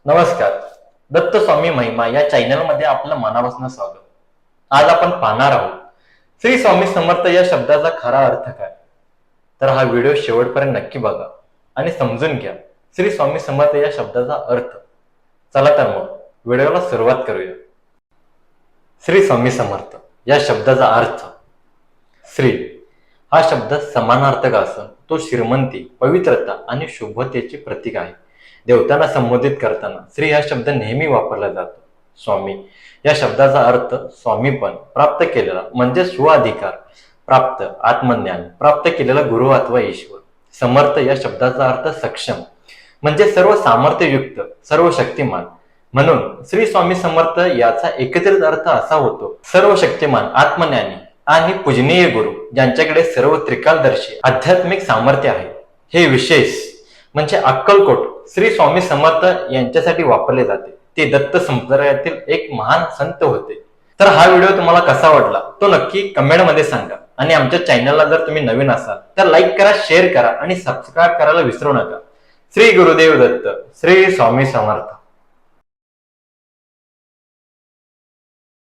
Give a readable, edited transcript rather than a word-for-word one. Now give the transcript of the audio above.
नमस्कार. दत्त स्वामी महिमा या चॅनलमध्ये आपलं मनापासून स्वागत. आज आपण पाहणार आहोत श्री स्वामी समर्थ या शब्दाचा खरा अर्थ काय. तर हा व्हिडिओ शेवटपर्यंत नक्की बघा आणि समजून घ्या श्री स्वामी समर्थ या शब्दाचा अर्थ. चला तर मग व्हिडिओला सुरुवात करूया. श्री स्वामी समर्थ या शब्दाचा अर्थ. श्री हा शब्द समानार्थक असून तो श्रीमंती, पवित्रता आणि शुभतेचे प्रतीक आहे. देवतांना संबोधित करताना श्री हा शब्द नेहमी वापरला जातो. स्वामी या शब्दाचा अर्थ स्वामीपण प्राप्त केलेला म्हणजे स्वाधिकार प्राप्त, आत्मज्ञान प्राप्त केलेला गुरु अथवा ईश्वर. समर्थ या शब्दाचा अर्थ सक्षम म्हणजे सर्व सामर्थ्ययुक्त, सर्व शक्तिमान. म्हणून श्री स्वामी समर्थ याचा एकत्रित अर्थ असा होतो सर्व शक्तिमान, आत्मज्ञानी आणि पूजनीय गुरु ज्यांच्याकडे सर्व त्रिकालदर्शी आध्यात्मिक सामर्थ्य आहे. हे विशेष म्हणजे अक्कलकोट श्री स्वामी समर्थ यांच्यासाठी वापरले जाते. ते दत्त संप्रदायातील एक महान संत होते. तर हा व्हिडिओ तुम्हाला कसा वाटला तो नक्की कमेंट मध्ये सांगा. आणि आमच्या चॅनलला जर तुम्ही नवीन असाल तर लाईक करा, शेअर करा आणि सबस्क्राईब करायला विसरू नका. श्री गुरुदेव दत्त. श्री स्वामी समर्थ.